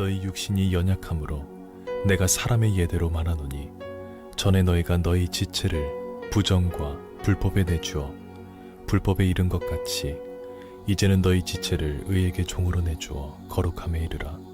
너희 육신이 연약함으로 내가 사람의 예대로 말하노니 전에 너희가 너희 지체를 부정과 불법에 내주어 불법에 이른 것 같이 이제는 너희 지체를 의에게 종으로 내주어 거룩함에 이르라.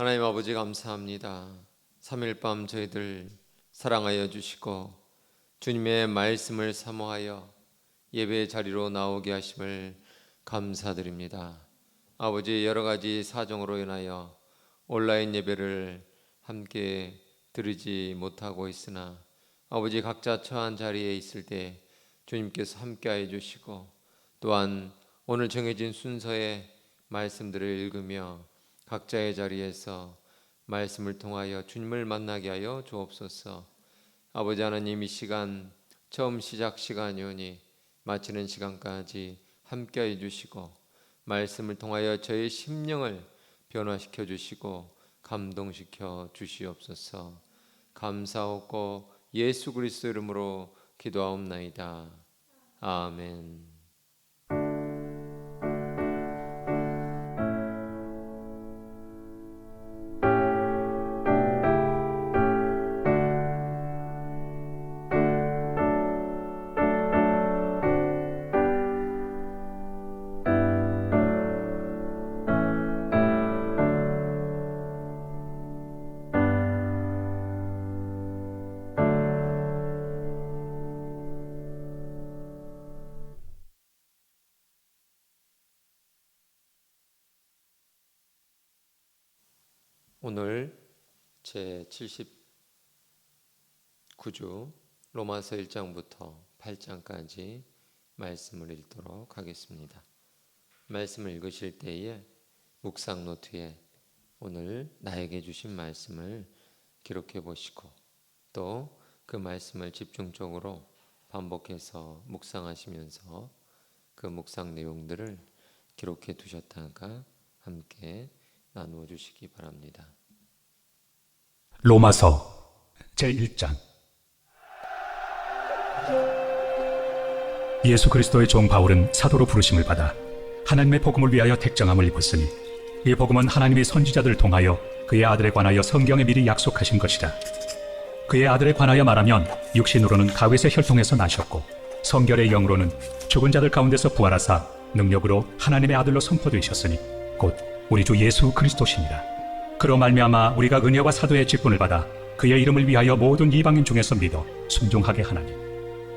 하나님 아버지 감사합니다. 3일 밤 저희들 사랑하여 주시고 주님의 말씀을 사모하여 예배의 자리로 나오게 하심을 감사드립니다. 아버지, 여러 가지 사정으로 인하여 온라인 예배를 함께 드리지 못하고 있으나 아버지, 각자 처한 자리에 있을 때 주님께서 함께하여 주시고 또한 오늘 정해진 순서의 말씀들을 읽으며 각자의 자리에서 말씀을 통하여 주님을 만나게 하여 주옵소서. 아버지 하나님, 이 시간 처음 시작 시간이오니 마치는 시간까지 함께해 주시고 말씀을 통하여 저의 심령을 변화시켜 주시고 감동시켜 주시옵소서. 감사하고 예수 그리스도 이름으로 기도하옵나이다. 아멘. 오늘 제 79주 로마서 1장부터 8장까지 말씀을 읽도록 하겠습니다. 말씀을 읽으실 때에 묵상 노트에 오늘 나에게 주신 말씀을 기록해 보시고 또 그 말씀을 집중적으로 반복해서 묵상하시면서 그 묵상 내용들을 기록해 두셨다가 함께 나누어 주시기 바랍니다. 로마서 제1장. 예수 그리스도의 종 바울은 사도로 부르심을 받아 하나님의 복음을 위하여 택정함을 입었으니 이 복음은 하나님이 선지자들을 통하여 그의 아들에 관하여 성경에 미리 약속하신 것이라. 그의 아들에 관하여 말하면 육신으로는 다윗의 혈통에서 나셨고 성결의 영으로는 죽은 자들 가운데서 부활하사 능력으로 하나님의 아들로 선포되셨으니 곧 우리 주 예수 그리스도시니라. 그로 말미암아 우리가 은혜와 사도의 직분을 받아 그의 이름을 위하여 모든 이방인 중에서 믿어 순종하게 하나니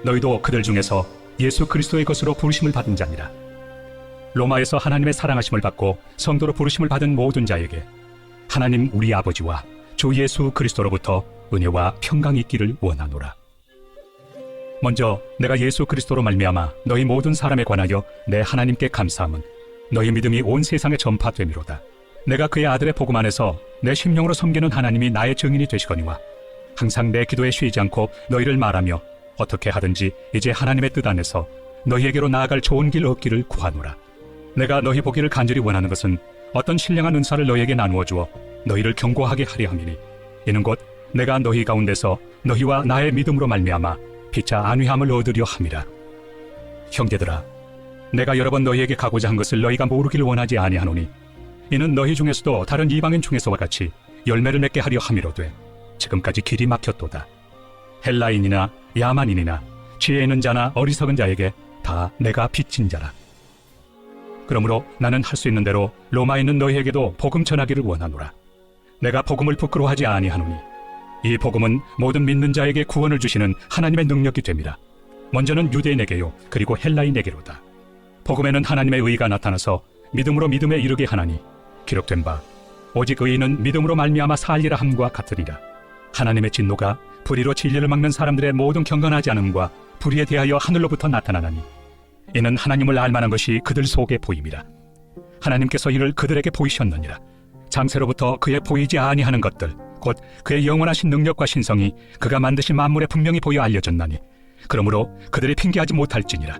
너희도 그들 중에서 예수 그리스도의 것으로 부르심을 받은 자니라. 로마에서 하나님의 사랑하심을 받고 성도로 부르심을 받은 모든 자에게 하나님 우리 아버지와 주 예수 그리스도로부터 은혜와 평강이 있기를 원하노라. 먼저 내가 예수 그리스도로 말미암아 너희 모든 사람에 관하여 내 하나님께 감사함은 너희 믿음이 온 세상에 전파됨이로다. 내가 그의 아들의 복음 안에서 내 심령으로 섬기는 하나님이 나의 증인이 되시거니와 항상 내 기도에 쉬지 않고 너희를 말하며 어떻게 하든지 이제 하나님의 뜻 안에서 너희에게로 나아갈 좋은 길 얻기를 구하노라. 내가 너희 보기를 간절히 원하는 것은 어떤 신령한 은사를 너희에게 나누어 주어 너희를 경고하게 하려 함이니 이는 곧 내가 너희 가운데서 너희와 나의 믿음으로 말미암아 피차 안위함을 얻으려 함이라. 형제들아, 내가 여러 번 너희에게 가고자 한 것을 너희가 모르기를 원하지 아니하노니 이는 너희 중에서도 다른 이방인 중에서와 같이 열매를 맺게 하려 함이로되 지금까지 길이 막혔도다. 헬라인이나 야만인이나 지혜 있는 자나 어리석은 자에게 다 내가 빚진 자라. 그러므로 나는 할 수 있는 대로 로마에 있는 너희에게도 복음 전하기를 원하노라. 내가 복음을 부끄러워하지 아니하노니 이 복음은 모든 믿는 자에게 구원을 주시는 하나님의 능력이 됨이라. 먼저는 유대인에게요 그리고 헬라인에게로다. 복음에는 하나님의 의가 나타나서 믿음으로 믿음에 이르게 하나니 기록된 바 오직 의인은 믿음으로 말미암아 살리라 함과 같으리라. 하나님의 진노가 불의로 진리를 막는 사람들의 모든 경건하지 않음과 불의에 대하여 하늘로부터 나타나나니 이는 하나님을 알만한 것이 그들 속에 보임이라. 하나님께서 이를 그들에게 보이셨느니라. 장세로부터 그의 보이지 아니하는 것들 곧 그의 영원하신 능력과 신성이 그가 만드신 만물에 분명히 보여 알려졌나니 그러므로 그들이 핑계하지 못할지니라.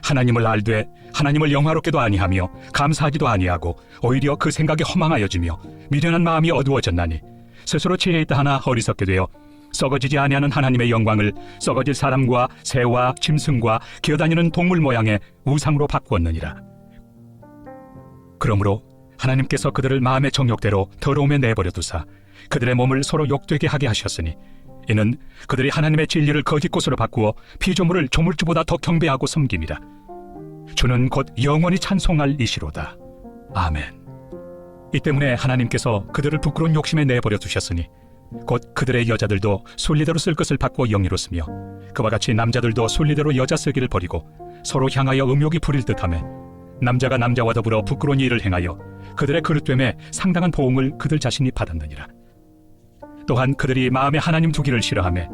하나님을 알되 하나님을 영화롭게도 아니하며 감사하지도 아니하고 오히려 그 생각에 허망하여지며 미련한 마음이 어두워졌나니 스스로 지혜 있다 하나 어리석게 되어 썩어지지 아니하는 하나님의 영광을 썩어질 사람과 새와 짐승과 기어다니는 동물 모양의 우상으로 바꾸었느니라. 그러므로 하나님께서 그들을 마음의 정욕대로 더러움에 내버려 두사 그들의 몸을 서로 욕되게 하게 하셨으니 이는 그들이 하나님의 진리를 거짓것으로 바꾸어 피조물을 조물주보다 더 경배하고 섬김이라. 주는 곧 영원히 찬송할 이시로다. 아멘. 이 때문에 하나님께서 그들을 부끄러운 욕심에 내버려 두셨으니 곧 그들의 여자들도 순리대로 쓸 것을 바꾸어 영리로 쓰며 그와 같이 남자들도 순리대로 여자 쓰기를 버리고 서로 향하여 음욕이 부릴 듯하며 남자가 남자와 더불어 부끄러운 일을 행하여 그들의 그릇됨에 상당한 보응을 그들 자신이 받았느니라. 또한 그들이 마음에 하나님 두기를 싫어하며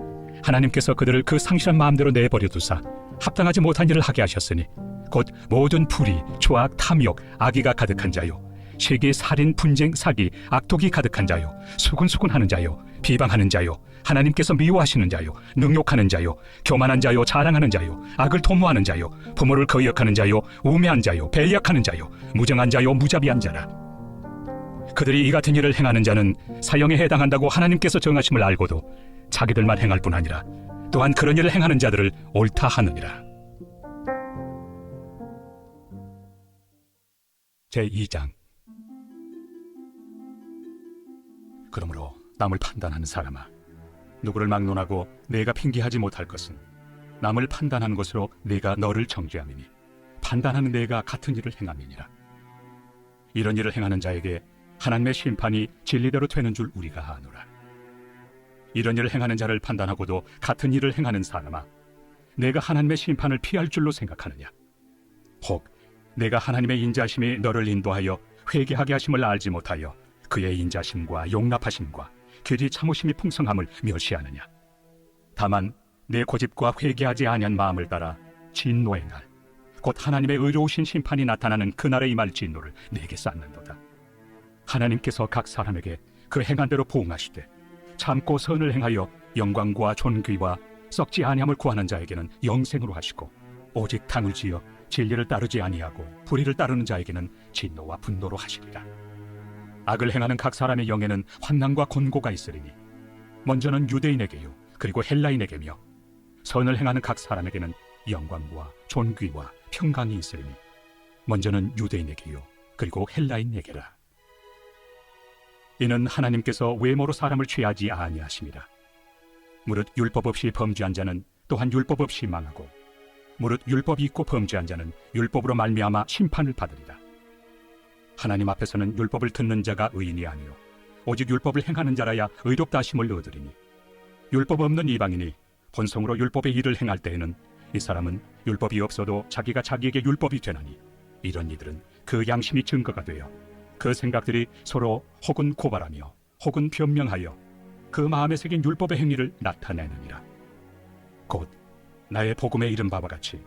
하나님께서 그들을 그 상실한 마음대로 내버려 두사 합당하지 못한 일을 하게 하셨으니 곧 모든 불의, 조악, 탐욕, 악의가 가득한 자요 세계 살인, 분쟁, 사기, 악독이 가득한 자요, 수군수군하는 자요, 비방하는 자요, 하나님께서 미워하시는 자요, 능욕하는 자요, 교만한 자요, 자랑하는 자요, 악을 도모하는 자요, 부모를 거역하는 자요, 우매한 자요, 배역하는 자요, 무정한 자요, 무자비한 자라. 그들이 이 같은 일을 행하는 자는 사형에 해당한다고 하나님께서 정하심을 알고도 자기들만 행할 뿐 아니라 또한 그런 일을 행하는 자들을 옳다 하느니라. 제2장. 그러므로 남을 판단하는 사람아, 누구를 막론하고 내가 핑계하지 못할 것은 남을 판단하는 것으로 내가 너를 정죄함이니 판단하는 내가 같은 일을 행함이니라. 이런 일을 행하는 자에게 하나님의 심판이 진리대로 되는 줄 우리가 아노라. 이런 일을 행하는 자를 판단하고도 같은 일을 행하는 사람아, 내가 하나님의 심판을 피할 줄로 생각하느냐? 혹 내가 하나님의 인자심이 너를 인도하여 회개하게 하심을 알지 못하여 그의 인자심과 용납하심과 길이 참으심이 풍성함을 멸시하느냐? 다만 내 고집과 회개하지 아니한 마음을 따라 진노의 날, 곧 하나님의 의로우신 심판이 나타나는 그날에 임할 진노를 내게 쌓는도다. 하나님께서 각 사람에게 그 행한 대로 보응하시되 참고 선을 행하여 영광과 존귀와 썩지 아니함을 구하는 자에게는 영생으로 하시고, 오직 당을 지어 진리를 따르지 아니하고 불의를 따르는 자에게는 진노와 분노로 하시리라. 악을 행하는 각 사람의 영에는 환난과 곤고가 있으리니 먼저는 유대인에게요 그리고 헬라인에게며, 선을 행하는 각 사람에게는 영광과 존귀와 평강이 있으리니 먼저는 유대인에게요 그리고 헬라인에게라. 이는 하나님께서 외모로 사람을 취하지 아니하심이라. 무릇 율법 없이 범죄한 자는 또한 율법 없이 망하고, 무릇 율법이 있고 범죄한 자는 율법으로 말미암아 심판을 받으리라. 하나님 앞에서는 율법을 듣는 자가 의인이 아니요 오직 율법을 행하는 자라야 의롭다 하심을 얻으리니, 율법 없는 이방인이 본성으로 율법의 일을 행할 때에는 이 사람은 율법이 없어도 자기가 자기에게 율법이 되나니, 이런 이들은 그 양심이 증거가 되어 그 생각들이 서로 혹은 고발하며 혹은 변명하여 그 마음에 새긴 율법의 행위를 나타내느니라. 곧 나의 복음에 이른 바와 같이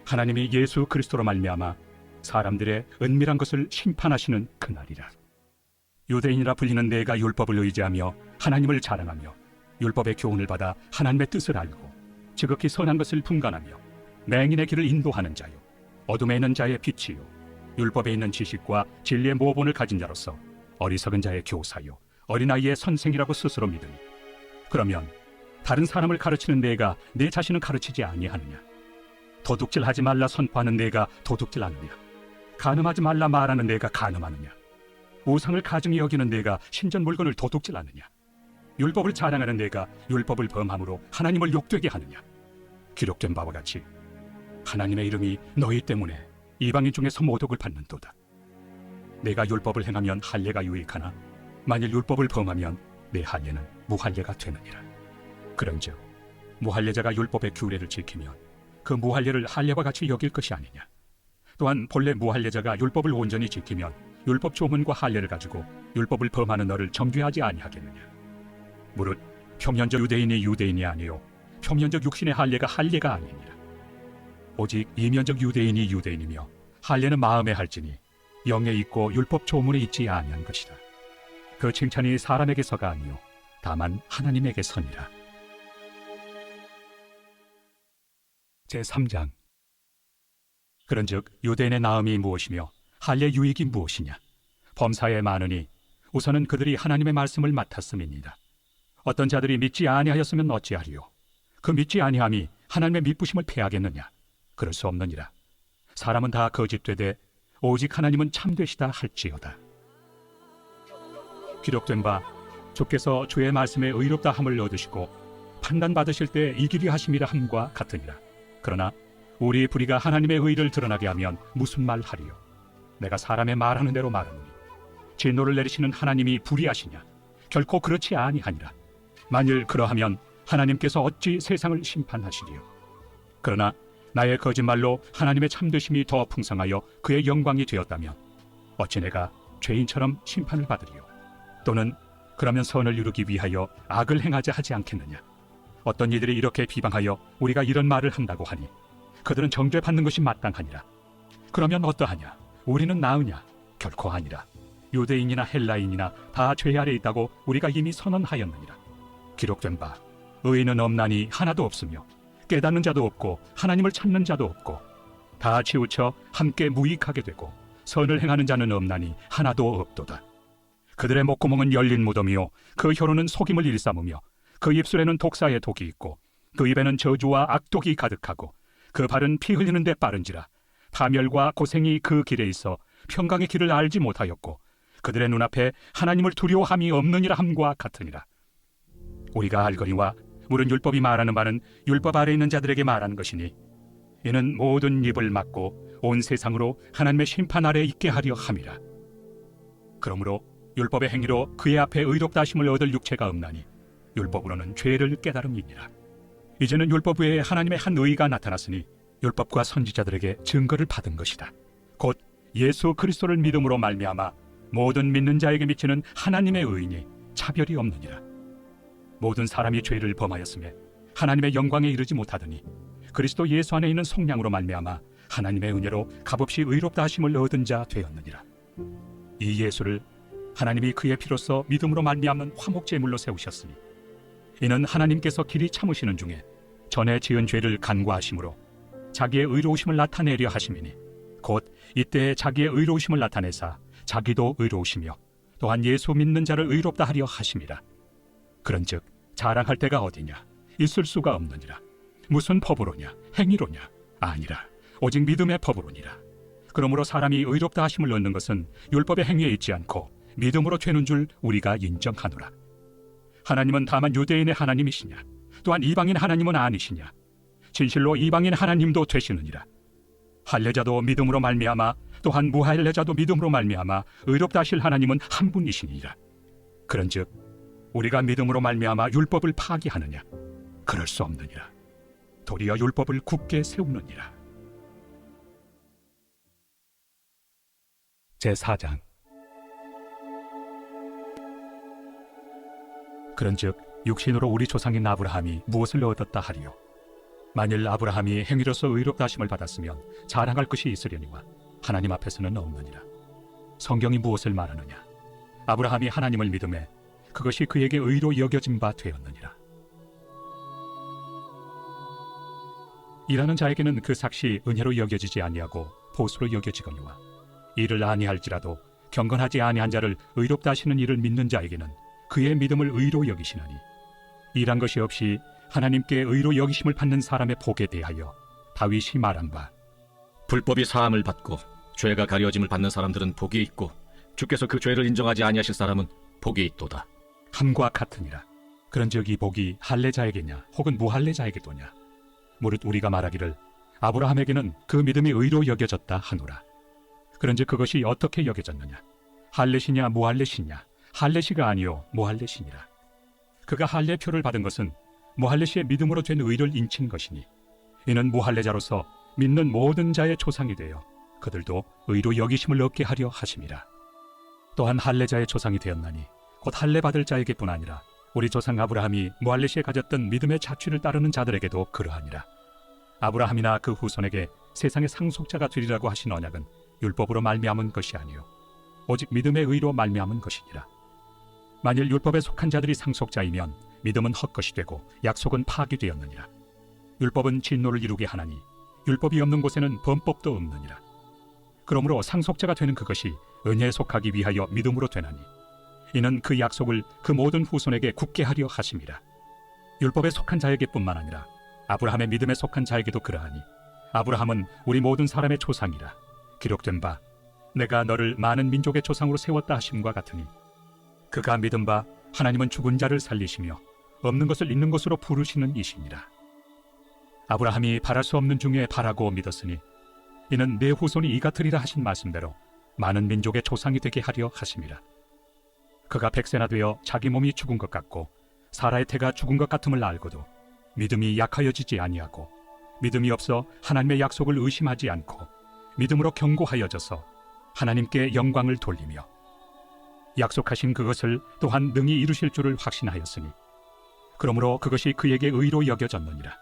하나님이 예수 그리스도로 말미암아 사람들의 은밀한 것을 심판하시는 그날이라. 유대인이라 불리는 내가 율법을 의지하며 하나님을 자랑하며 율법의 교훈을 받아 하나님의 뜻을 알고 지극히 선한 것을 분간하며 맹인의 길을 인도하는 자요 어둠에 있는 자의 빛이요 율법에 있는 지식과 진리의 모본을 가진 자로서 어리석은 자의 교사요 어린아이의 선생이라고 스스로 믿으니, 그러면 다른 사람을 가르치는 내가 내 자신을 가르치지 아니하느냐? 도둑질하지 말라 선포하는 내가 도둑질하느냐? 간음하지 말라 말하는 내가 간음하느냐? 우상을 가증히 여기는 내가 신전 물건을 도둑질하느냐? 율법을 자랑하는 내가 율법을 범함으로 하나님을 욕되게 하느냐? 기록된 바와 같이 하나님의 이름이 너희 때문에 이방인 중에서 모독을 받는도다. 내가 율법을 행하면 할례가 유익하나 만일 율법을 범하면 내 할례는 무할례가 되느니라. 그런즉 무할례자가 율법의 규례를 지키면 그 무할례를 할례와 같이 여길 것이 아니냐? 또한 본래 무할례자가 율법을 온전히 지키면 율법 조문과 할례를 가지고 율법을 범하는 너를 정죄하지 아니하겠느냐? 무릇 표면적 유대인이 유대인이 아니요 표면적 육신의 할례가 할례가 아니니라. 오직 이면적 유대인이 유대인이며 할례는 마음에 할지니 영에 있고 율법 조문에 있지 아니한 것이다. 그 칭찬이 사람에게서가 아니요 다만 하나님에게서니라. 제3장. 그런즉 유대인의 나음이 무엇이며 할례 유익이 무엇이냐? 범사에 많으니 우선은 그들이 하나님의 말씀을 맡았음이니이다. 어떤 자들이 믿지 아니하였으면 어찌하리요? 그 믿지 아니함이 하나님의 믿부심을 패하겠느냐? 그럴 수 없느니라. 사람은 다 거짓되되 오직 하나님은 참되시다 할지어다. 기록된 바 주께서 주의 말씀에 의롭다 함을 얻으시고 판단받으실 때 이기리 하심이라 함과 같으니라. 그러나 우리 불의가 하나님의 의를 드러나게 하면 무슨 말 하리요? 내가 사람의 말하는 대로 말하노니 진노를 내리시는 하나님이 불의하시냐? 결코 그렇지 아니하니라. 만일 그러하면 하나님께서 어찌 세상을 심판하시리요? 그러나 나의 거짓말로 하나님의 참되심이 더 풍성하여 그의 영광이 되었다면 어찌 내가 죄인처럼 심판을 받으리요? 또는 그러면 선을 이루기 위하여 악을 행하자 하지 않겠느냐? 어떤 이들이 이렇게 비방하여 우리가 이런 말을 한다고 하니 그들은 정죄받는 것이 마땅하니라. 그러면 어떠하냐? 우리는 나으냐? 결코 아니라. 유대인이나 헬라인이나 다 죄 아래 있다고 우리가 이미 선언하였느니라. 기록된 바 의인은 없나니 하나도 없으며 깨닫는 자도 없고 하나님을 찾는 자도 없고 다 치우쳐 함께 무익하게 되고 선을 행하는 자는 없나니 하나도 없도다. 그들의 목구멍은 열린 무덤이요 그 혀로는 속임을 일삼으며 그 입술에는 독사의 독이 있고 그 입에는 저주와 악독이 가득하고 그 발은 피 흘리는 데 빠른지라. 파멸과 고생이 그 길에 있어 평강의 길을 알지 못하였고 그들의 눈앞에 하나님을 두려워함이 없느니라 함과 같으니라. 우리가 알거니와 물은 율법이 말하는 바는 율법 아래 있는 자들에게 말하는 것이니 이는 모든 입을 막고 온 세상으로 하나님의 심판 아래 있게 하려 함이라. 그러므로 율법의 행위로 그의 앞에 의롭다 하심을 얻을 육체가 없나니 율법으로는 죄를 깨달음이니라. 이제는 율법 외에 하나님의 한 의가 나타났으니 율법과 선지자들에게 증거를 받은 것이다. 곧 예수 그리스도를 믿음으로 말미암아 모든 믿는 자에게 미치는 하나님의 의인이 차별이 없느니라. 모든 사람이 죄를 범하였음에 하나님의 영광에 이르지 못하더니 그리스도 예수 안에 있는 속량으로 말미암아 하나님의 은혜로 값없이 의롭다 하심을 얻은 자 되었느니라. 이 예수를 하나님이 그의 피로써 믿음으로 말미암는 화목제물로 세우셨으니 이는 하나님께서 길이 참으시는 중에 전에 지은 죄를 간과하심으로 자기의 의로우심을 나타내려 하심이니 곧 이때 자기의 의로우심을 나타내사 자기도 의로우시며 또한 예수 믿는 자를 의롭다 하려 하심이라. 그런즉 자랑할 데가 어디냐? 있을 수가 없느니라. 무슨 법으로냐? 행위로냐? 아니라 오직 믿음의 법으로니라. 그러므로 사람이 의롭다 하심을 얻는 것은 율법의 행위에 있지 않고 믿음으로 되는 줄 우리가 인정하노라. 하나님은 다만 유대인의 하나님이시냐? 또한 이방인 하나님은 아니시냐? 진실로 이방인 하나님도 되시느니라. 할례자도 믿음으로 말미암아 또한 무할례자도 믿음으로 말미암아 의롭다 하실 하나님은 한 분이시니라. 그런즉 우리가 믿음으로 말미암아 율법을 파기하느냐? 그럴 수 없느니라. 도리어 율법을 굳게 세우느니라. 제4장. 그런즉 육신으로 우리 조상인 아브라함이 무엇을 얻었다 하리요? 만일 아브라함이 행위로서 의롭다 하심을 받았으면 자랑할 것이 있으려니와 하나님 앞에서는 없느니라. 성경이 무엇을 말하느냐? 아브라함이 하나님을 믿음에 그것이 그에게 의로 여겨진 바 되었느니라. 일하는 자에게는 그 삭시 은혜로 여겨지지 아니하고 보수로 여겨지거니와 이를 아니할지라도 경건하지 아니한 자를 의롭다 하시는 이를 믿는 자에게는 그의 믿음을 의로 여기시나니 일한 것이 없이 하나님께 의로 여기심을 받는 사람의 복에 대하여 다윗이 말한 바 불법이 사함을 받고 죄가 가려짐을 받는 사람들은 복이 있고 주께서 그 죄를 인정하지 아니하실 사람은 복이 있도다. 함과 같으니라. 그런즉 이 복이 할례자에게냐 혹은 무할례자에게도냐? 무릇 우리가 말하기를 아브라함에게는 그 믿음이 의로 여겨졌다 하노라. 그런즉 그것이 어떻게 여겨졌느냐? 할례시냐 무할례시냐? 할례시가 아니요 무할례시니라. 그가 할례표를 받은 것은 무할례시의 믿음으로 된 의를 인친 것이니 이는 무할례자로서 믿는 모든 자의 조상이 되어 그들도 의로 여기심을 얻게 하려 하심이라. 또한 할례자의 조상이 되었나니 곧 할례 받을 자에게뿐 아니라 우리 조상 아브라함이 무할례시에 가졌던 믿음의 자취를 따르는 자들에게도 그러하니라. 아브라함이나 그 후손에게 세상의 상속자가 되리라고 하신 언약은 율법으로 말미암은 것이 아니요 오직 믿음의 의로 말미암은 것이니라. 만일 율법에 속한 자들이 상속자이면 믿음은 헛것이 되고 약속은 파기되었느니라. 율법은 진노를 이루게 하나니 율법이 없는 곳에는 범법도 없느니라. 그러므로 상속자가 되는 그것이 은혜에 속하기 위하여 믿음으로 되나니 이는 그 약속을 그 모든 후손에게 굳게 하려 하심이라. 율법에 속한 자에게뿐만 아니라 아브라함의 믿음에 속한 자에게도 그러하니 아브라함은 우리 모든 사람의 조상이라. 기록된 바 내가 너를 많은 민족의 조상으로 세웠다 하심과 같으니 그가 믿은 바 하나님은 죽은 자를 살리시며 없는 것을 있는 것으로 부르시는 이시니라. 아브라함이 바랄 수 없는 중에 바라고 믿었으니 이는 내 후손이 이 같으리라 하신 말씀대로 많은 민족의 조상이 되게 하려 하심이라. 그가 백세나 되어 자기 몸이 죽은 것 같고 사라의 태가 죽은 것 같음을 알고도 믿음이 약하여지지 아니하고 믿음이 없어 하나님의 약속을 의심하지 않고 믿음으로 견고하여져서 하나님께 영광을 돌리며 약속하신 그것을 또한 능히 이루실 줄을 확신하였으니 그러므로 그것이 그에게 의로 여겨졌느니라.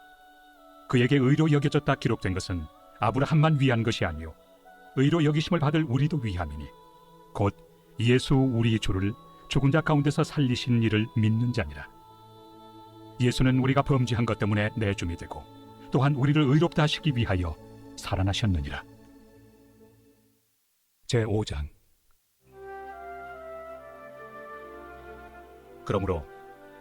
그에게 의로 여겨졌다 기록된 것은 아브라함만 위한 것이 아니요 의로 여기심을 받을 우리도 위함이니 곧 예수 우리 주를 죽은 자 가운데서 살리신 이를 믿는 자니라. 예수는 우리가 범죄한 것 때문에 내줌이 되고 또한 우리를 의롭다 하시기 위하여 살아나셨느니라. 제5장. 그러므로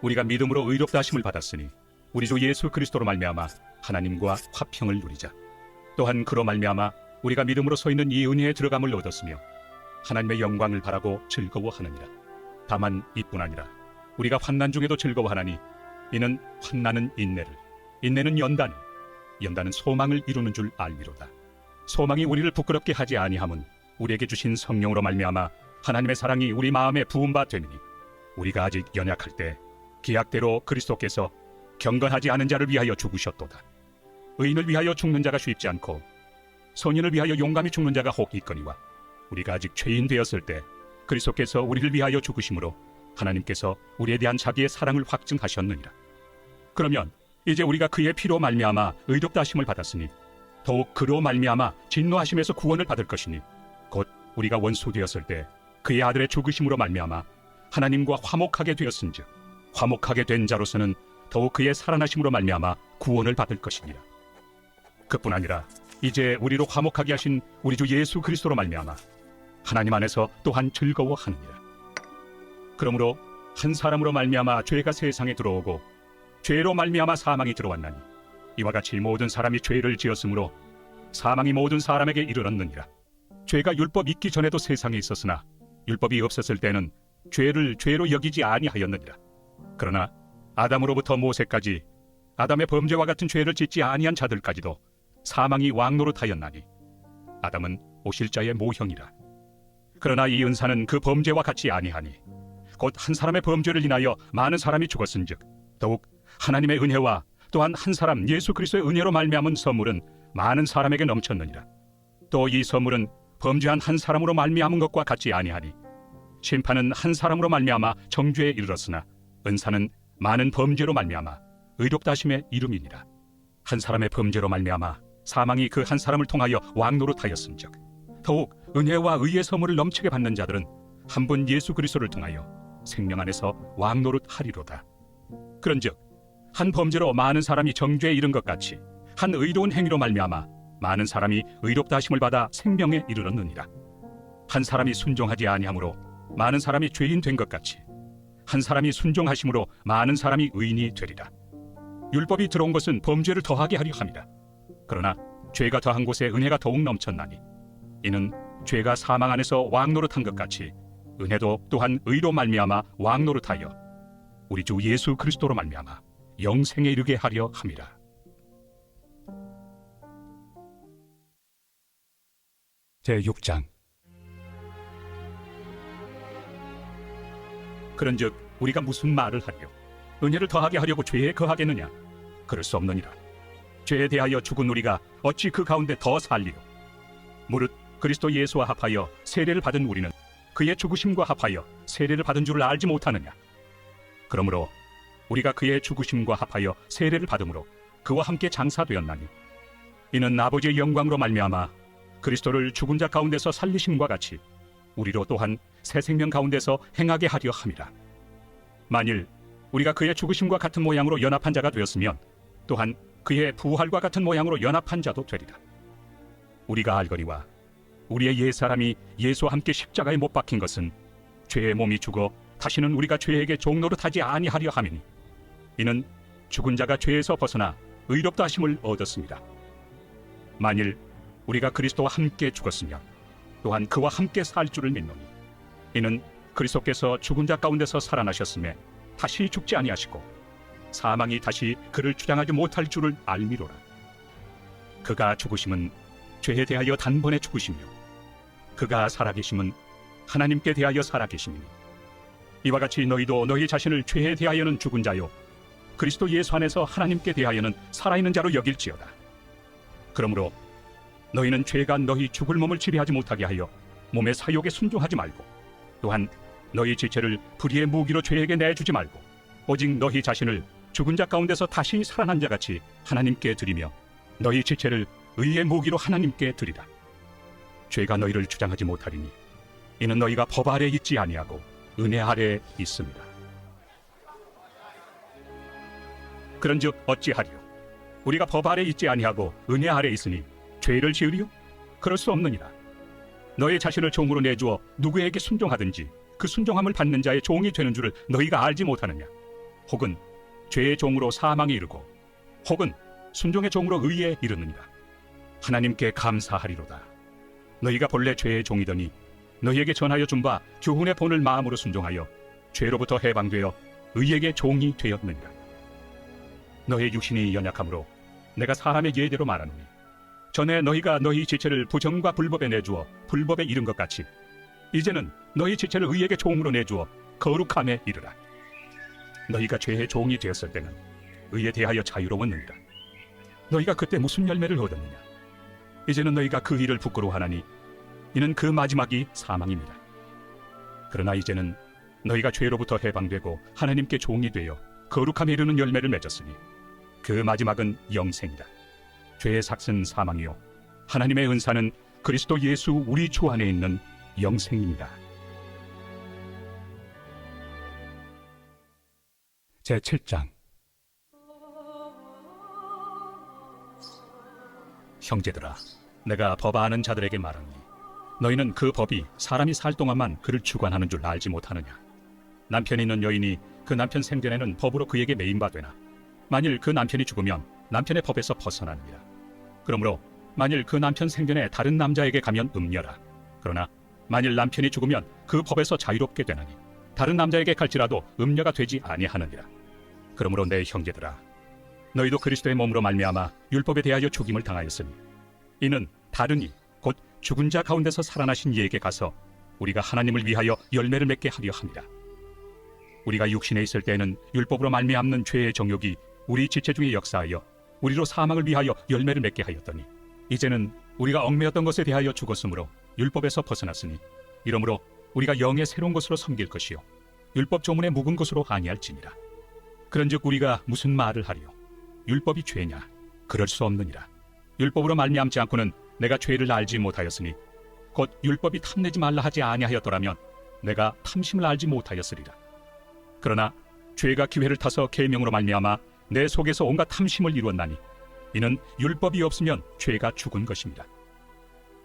우리가 믿음으로 의롭다 하심을 받았으니 우리 주 예수 그리스도로 말미암아 하나님과 화평을 누리자. 또한 그로 말미암아 우리가 믿음으로 서 있는 이 은혜에 들어감을 얻었으며 하나님의 영광을 바라고 즐거워하느니라. 다만 이뿐 아니라 우리가 환난 중에도 즐거워하나니 이는 환난은 인내를, 인내는 연단을, 연단은 소망을 이루는 줄 알미로다. 소망이 우리를 부끄럽게 하지 아니함은 우리에게 주신 성령으로 말미암아 하나님의 사랑이 우리 마음에 부은 바 되니 우리가 아직 연약할 때 기약대로 그리스도께서 경건하지 않은 자를 위하여 죽으셨도다. 의인을 위하여 죽는 자가 쉽지 않고 선인을 위하여 용감히 죽는 자가 혹 있거니와 우리가 아직 죄인 되었을 때 그리스도께서 우리를 위하여 죽으심으로 하나님께서 우리에 대한 자기의 사랑을 확증하셨느니라. 그러면 이제 우리가 그의 피로 말미암아 의롭다 하심을 받았으니 더욱 그로 말미암아 진노하심에서 구원을 받을 것이니 곧 우리가 원수 되었을 때 그의 아들의 죽으심으로 말미암아 하나님과 화목하게 되었은즉 화목하게 된 자로서는 더욱 그의 살아나심으로 말미암아 구원을 받을 것이니라. 그뿐 아니라 이제 우리로 화목하게 하신 우리 주 예수 그리스도로 말미암아 하나님 안에서 또한 즐거워하느니라. 그러므로 한 사람으로 말미암아 죄가 세상에 들어오고 죄로 말미암아 사망이 들어왔나니 이와 같이 모든 사람이 죄를 지었으므로 사망이 모든 사람에게 이르렀느니라. 죄가 율법 있기 전에도 세상에 있었으나 율법이 없었을 때는 죄를 죄로 여기지 아니하였느니라. 그러나 아담으로부터 모세까지 아담의 범죄와 같은 죄를 짓지 아니한 자들까지도 사망이 왕노릇하였나니 아담은 오실 자의 모형이라. 그러나 이 은사는 그 범죄와 같이 아니하니 곧 한 사람의 범죄를 인하여 많은 사람이 죽었은즉 더욱 하나님의 은혜와 또한 한 사람 예수 그리스도의 은혜로 말미암은 선물은 많은 사람에게 넘쳤느니라. 또 이 선물은 범죄한 한 사람으로 말미암은 것과 같지 아니하니 심판은 한 사람으로 말미암아 정죄에 이르렀으나 은사는 많은 범죄로 말미암아 의롭다 하심의 이름이니라. 한 사람의 범죄로 말미암아 사망이 그 한 사람을 통하여 왕노릇하였음즉 더욱 은혜와 의의 선물을 넘치게 받는 자들은 한 분 예수 그리스도를 통하여 생명 안에서 왕노릇하리로다. 그런즉 한 범죄로 많은 사람이 정죄에 이른 것 같이 한 의로운 행위로 말미암아 많은 사람이 의롭다 하심을 받아 생명에 이르렀느니라. 한 사람이 순종하지 아니하므로 많은 사람이 죄인 된 것 같이 한 사람이 순종하심으로 많은 사람이 의인이 되리라. 율법이 들어온 것은 범죄를 더하게 하려 함이라. 그러나 죄가 더한 곳에 은혜가 더욱 넘쳤나니 이는 죄가 사망 안에서 왕노릇한 것 같이 은혜도 또한 의로 말미암아 왕노릇하여 우리 주 예수 그리스도로 말미암아 영생에 이르게 하려 함이라. 제6장. 그런즉 우리가 무슨 말을 하려 은혜를 더하게 하려고 죄에 거하겠느냐? 그럴 수 없느니라. 죄에 대하여 죽은 우리가 어찌 그 가운데 더 살리요? 무릇 그리스도 예수와 합하여 세례를 받은 우리는 그의 죽으심과 합하여 세례를 받은 줄을 알지 못하느냐? 그러므로 우리가 그의 죽으심과 합하여 세례를 받음으로 그와 함께 장사되었나니 이는 아버지의 영광으로 말미암아 그리스도를 죽은 자 가운데서 살리심과 같이 우리로 또한 새 생명 가운데서 행하게 하려 함이라. 만일 우리가 그의 죽으심과 같은 모양으로 연합한 자가 되었으면 또한 그의 부활과 같은 모양으로 연합한 자도 되리라. 우리가 알거니와 우리의 옛사람이 예수와 함께 십자가에 못 박힌 것은 죄의 몸이 죽어 다시는 우리가 죄에게 종노릇하지 아니하려 함이니 이는 죽은 자가 죄에서 벗어나 의롭다 하심을 얻었습니다. 만일 우리가 그리스도와 함께 죽었으면 또한 그와 함께 살 줄을 믿노니 이는 그리스도께서 죽은 자 가운데서 살아나셨음에 다시 죽지 아니하시고 사망이 다시 그를 주장하지 못할 줄을 알미로라. 그가 죽으심은 죄에 대하여 단번에 죽으시며 그가 살아계심은 하나님께 대하여 살아계심이니 이와 같이 너희도 너희 자신을 죄에 대하여는 죽은 자요 그리스도 예수 안에서 하나님께 대하여는 살아있는 자로 여길지어다. 그러므로 너희는 죄가 너희 죽을 몸을 지배하지 못하게 하여 몸의 사욕에 순종하지 말고 또한 너희 지체를 불의의 무기로 죄에게 내주지 말고 오직 너희 자신을 죽은 자 가운데서 다시 살아난 자같이 하나님께 드리며 너희 지체를 의의 무기로 하나님께 드리라. 죄가 너희를 주장하지 못하리니 이는 너희가 법 아래 있지 아니하고 은혜 아래 있습니다. 그런즉 어찌하리요? 우리가 법 아래 있지 아니하고 은혜 아래 있으니 죄를 지으리요? 그럴 수 없느니라. 너희 자신을 종으로 내주어 누구에게 순종하든지 그 순종함을 받는 자의 종이 되는 줄을 너희가 알지 못하느냐? 혹은 죄의 종으로 사망에 이르고 혹은 순종의 종으로 의에 이르느니라. 하나님께 감사하리로다. 너희가 본래 죄의 종이더니 너희에게 전하여 준 바 교훈의 본을 마음으로 순종하여 죄로부터 해방되어 의에게 종이 되었느니라. 너희 육신이 연약함으로 내가 사람의 예대로 말하노니 전에 너희가 너희 지체를 부정과 불법에 내주어 불법에 이른 것 같이 이제는 너희 지체를 의에게 종으로 내주어 거룩함에 이르라. 너희가 죄의 종이 되었을 때는 의에 대하여 자유로웠느니라. 너희가 그때 무슨 열매를 얻었느냐? 이제는 너희가 그 일을 부끄러워하나니 이는 그 마지막이 사망입니다. 그러나 이제는 너희가 죄로부터 해방되고 하나님께 종이 되어 거룩함에 이르는 열매를 맺었으니 그 마지막은 영생이다. 죄의 삭은 사망이요 하나님의 은사는 그리스도 예수 우리 주 안에 있는 영생입니다. 제7장. 형제들아, 내가 법 아는 자들에게 말하니 너희는 그 법이 사람이 살 동안만 그를 주관하는 줄 알지 못하느냐? 남편이 있는 여인이 그 남편 생전에는 법으로 그에게 매인바되나 만일 그 남편이 죽으면 남편의 법에서 벗어나느니라. 그러므로 만일 그 남편 생전에 다른 남자에게 가면 음녀라. 그러나 만일 남편이 죽으면 그 법에서 자유롭게 되나니 다른 남자에게 갈지라도 음녀가 되지 아니하느니라. 그러므로 내 형제들아, 너희도 그리스도의 몸으로 말미암아 율법에 대하여 죽임을 당하였으니 이는 다르니 곧 죽은 자 가운데서 살아나신 이에게 가서 우리가 하나님을 위하여 열매를 맺게 하려 함이라. 우리가 육신에 있을 때에는 율법으로 말미암는 죄의 정욕이 우리 지체 중에 역사하여 우리로 사망을 위하여 열매를 맺게 하였더니 이제는 우리가 얽매였던 것에 대하여 죽었으므로 율법에서 벗어났으니 이러므로 우리가 영의 새로운 것으로 섬길 것이요 율법 조문의 묵은 것으로 아니할지니라. 그런즉 우리가 무슨 말을 하리요? 율법이 죄냐? 그럴 수 없느니라. 율법으로 말미암지 않고는 내가 죄를 알지 못하였으니 곧 율법이 탐내지 말라 하지 아니하였더라면 내가 탐심을 알지 못하였으리라. 그러나 죄가 기회를 타서 계명으로 말미암아 내 속에서 온갖 탐심을 이루었나니 이는 율법이 없으면 죄가 죽은 것입니다.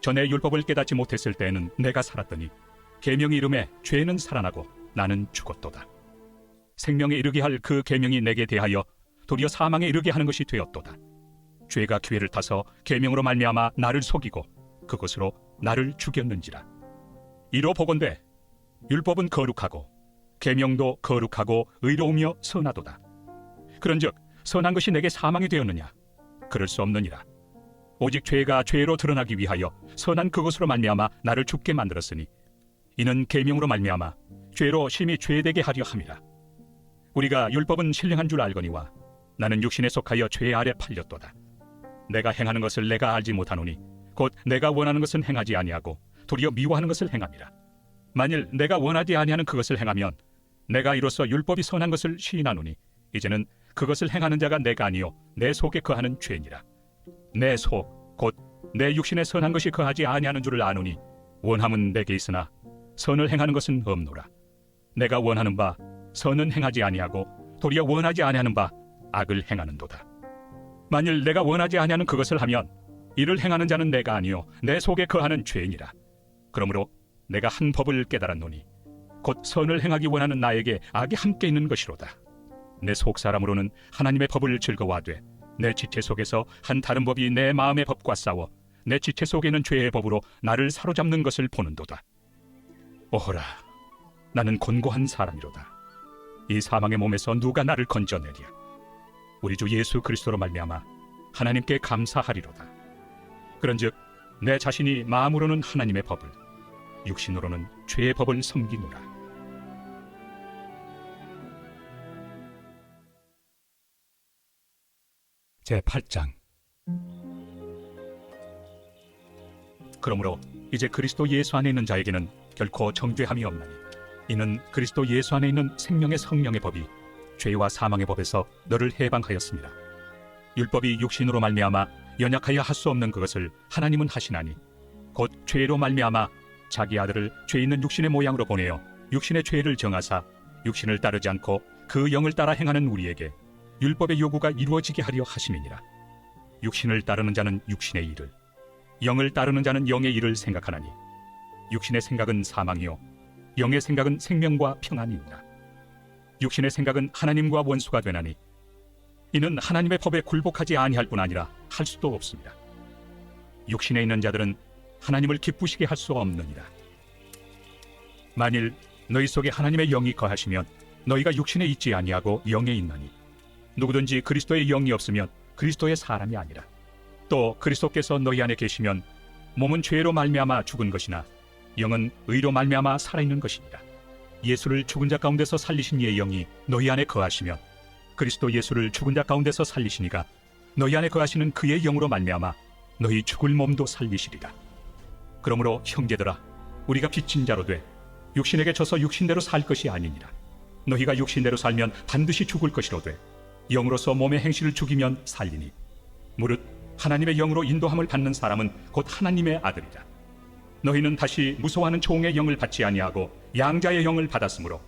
전에 율법을 깨닫지 못했을 때에는 내가 살았더니 계명이 이름에 죄는 살아나고 나는 죽었도다. 생명에 이르게 할 그 계명이 내게 대하여 도리어 사망에 이르게 하는 것이 되었도다. 죄가 기회를 타서 계명으로 말미암아 나를 속이고 그것으로 나를 죽였는지라. 이로 보건대 율법은 거룩하고 계명도 거룩하고 의로우며 선하도다. 그런즉 선한 것이 내게 사망이 되었느냐? 그럴 수 없느니라. 오직 죄가 죄로 드러나기 위하여 선한 그것으로 말미암아 나를 죽게 만들었으니 이는 계명으로 말미암아 죄로 심히 죄되게 하려 함이라. 우리가 율법은 신령한 줄 알거니와 나는 육신에 속하여 죄 아래 팔렸도다. 내가 행하는 것을 내가 알지 못하노니 곧 내가 원하는 것은 행하지 아니하고 도리어 미워하는 것을 행함이라. 만일 내가 원하지 아니하는 그것을 행하면 내가 이로써 율법이 선한 것을 시인하노니 이제는 그것을 행하는 자가 내가 아니요 내 속에 거하는 죄니라. 내 속 곧 내 육신에 선한 것이 거하지 아니하는 줄을 아노니 원함은 내게 있으나 선을 행하는 것은 없노라. 내가 원하는 바 선은 행하지 아니하고 도리어 원하지 아니하는 바 악을 행하는도다. 만일 내가 원하지 아니하는 그것을 하면 이를 행하는 자는 내가 아니요 내 속에 거하는 죄니라. 그러므로 내가 한 법을 깨달았노니 곧 선을 행하기 원하는 나에게 악이 함께 있는 것이로다. 내 속사람으로는 하나님의 법을 즐거워하되 내 지체 속에서 한 다른 법이 내 마음의 법과 싸워 내 지체 속에는 죄의 법으로 나를 사로잡는 것을 보는도다. 오호라, 나는 곤고한 사람이로다. 이 사망의 몸에서 누가 나를 건져내랴? 우리 주 예수 그리스도로 말미암아 하나님께 감사하리로다. 그런즉 내 자신이 마음으로는 하나님의 법을, 육신으로는 죄의 법을 섬기노라. 제8장. 그러므로 이제 그리스도 예수 안에 있는 자에게는 결코 정죄함이 없나니 이는 그리스도 예수 안에 있는 생명의 성령의 법이 죄와 사망의 법에서 너를 해방하였습니다. 율법이 육신으로 말미암아 연약하여 할 수 없는 그것을 하나님은 하시나니 곧 죄로 말미암아 자기 아들을 죄 있는 육신의 모양으로 보내어 육신의 죄를 정하사 육신을 따르지 않고 그 영을 따라 행하는 우리에게 율법의 요구가 이루어지게 하려 하심이니라. 육신을 따르는 자는 육신의 일을, 영을 따르는 자는 영의 일을 생각하나니 육신의 생각은 사망이요 영의 생각은 생명과 평안이니라. 육신의 생각은 하나님과 원수가 되나니 이는 하나님의 법에 굴복하지 아니할 뿐 아니라 할 수도 없습니다. 육신에 있는 자들은 하나님을 기쁘시게 할 수 없느니라. 만일 너희 속에 하나님의 영이 거하시면 너희가 육신에 있지 아니하고 영에 있나니 누구든지 그리스도의 영이 없으면 그리스도의 사람이 아니라. 또 그리스도께서 너희 안에 계시면 몸은 죄로 말미암아 죽은 것이나 영은 의로 말미암아 살아있는 것이니라. 예수를 죽은 자 가운데서 살리신 이의 영이 너희 안에 거하시면 그리스도 예수를 죽은 자 가운데서 살리시니가 너희 안에 거하시는 그의 영으로 말미암아 너희 죽을 몸도 살리시리라. 그러므로 형제들아, 우리가 빚진 자로 돼 육신에게 져서 육신대로 살 것이 아니니라. 너희가 육신대로 살면 반드시 죽을 것이로되 영으로서 몸의 행실을 죽이면 살리니 무릇 하나님의 영으로 인도함을 받는 사람은 곧 하나님의 아들이라. 너희는 다시 무서워하는 종의 영을 받지 아니하고 양자의 영을 받았으므로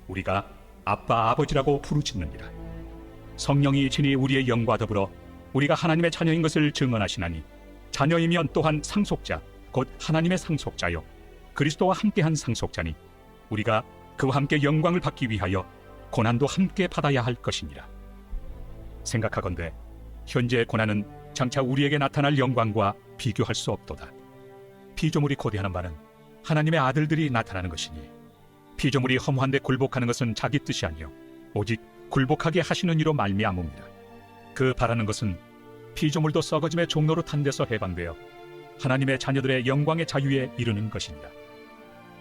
우리가 아빠 아버지라고 부르짖느니라. 성령이 친히 우리의 영과 더불어 우리가 하나님의 자녀인 것을 증언하시나니 자녀이면 또한 상속자 곧 하나님의 상속자요 그리스도와 함께한 상속자니 우리가 그와 함께 영광을 받기 위하여 고난도 함께 받아야 할 것이니라. 생각하건대 현재의 고난은 장차 우리에게 나타날 영광과 비교할 수 없도다. 피조물이 고대하는 바는 하나님의 아들들이 나타나는 것이니 피조물이 허무한데 굴복하는 것은 자기 뜻이 아니요 오직 굴복하게 하시는 이로 말미암음이라. 그 바라는 것은 피조물도 썩어짐의 종로로 탄 데서 해방되어 하나님의 자녀들의 영광의 자유에 이르는 것이니라.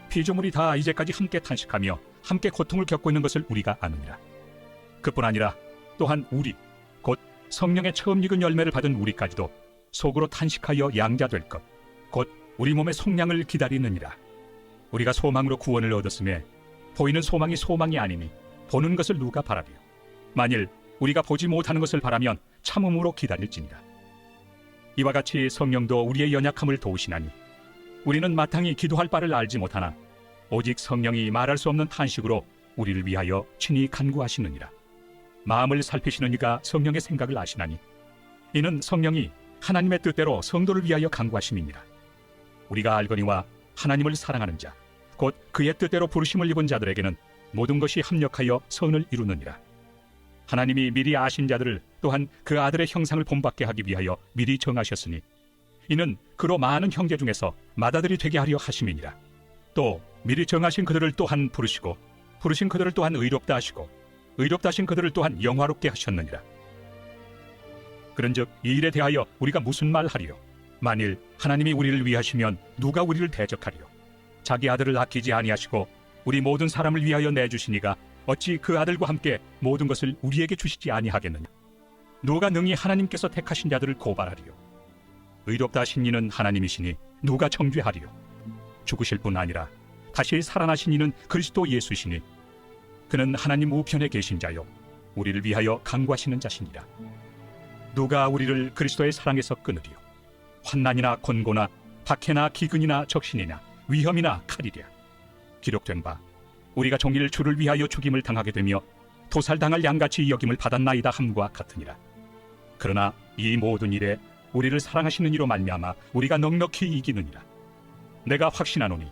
피조물이 다 이제까지 함께 탄식하며 함께 고통을 겪고 있는 것을 우리가 아느니라. 그뿐 아니라 또한 우리 곧 성령의 처음 익은 열매를 받은 우리까지도 속으로 탄식하여 양자될 것 곧 우리 몸의 속량을 기다리느니라. 우리가 소망으로 구원을 얻었음에 보이는 소망이 소망이 아니니 보는 것을 누가 바라리요. 만일 우리가 보지 못하는 것을 바라면 참음으로 기다릴지니라. 이와 같이 성령도 우리의 연약함을 도우시나니 우리는 마땅히 기도할 바를 알지 못하나 오직 성령이 말할 수 없는 탄식으로 우리를 위하여 친히 간구하시느니라. 마음을 살피시는 이가 성령의 생각을 아시나니 이는 성령이 하나님의 뜻대로 성도를 위하여 간구하심이니라. 우리가 알거니와 하나님을 사랑하는 자 곧 그의 뜻대로 부르심을 입은 자들에게는 모든 것이 합력하여 선을 이루느니라. 하나님이 미리 아신 자들을 또한 그 아들의 형상을 본받게 하기 위하여 미리 정하셨으니 이는 그로 많은 형제 중에서 맏아들이 되게 하려 하심이니라. 또 미리 정하신 그들을 또한 부르시고 부르신 그들을 또한 의롭다 하시고 의롭다 하신 그들을 또한 영화롭게 하셨느니라. 그런즉 이 일에 대하여 우리가 무슨 말 하리요? 만일 하나님이 우리를 위하시면 누가 우리를 대적하리요? 자기 아들을 아끼지 아니하시고 우리 모든 사람을 위하여 내주시니가 어찌 그 아들과 함께 모든 것을 우리에게 주시지 아니하겠느냐? 누가 능히 하나님께서 택하신 자들을 고발하리요? 의롭다 하신 이는 하나님이시니 누가 정죄하리요? 죽으실 뿐 아니라 다시 살아나신 이는 그리스도 예수시니 그는 하나님 우편에 계신 자요 우리를 위하여 간구하시는 자시니라. 누가 우리를 그리스도의 사랑에서 끊으리요? 환난이나 권고나 박해나 기근이나 적신이나 위험이나 칼이랴. 기록된 바 우리가 종일 주를 위하여 죽임을 당하게 되며 도살당할 양같이 여김을 받았나이다 함과 같으니라. 그러나 이 모든 일에 우리를 사랑하시는 이로 말미암아 우리가 넉넉히 이기느니라. 내가 확신하노니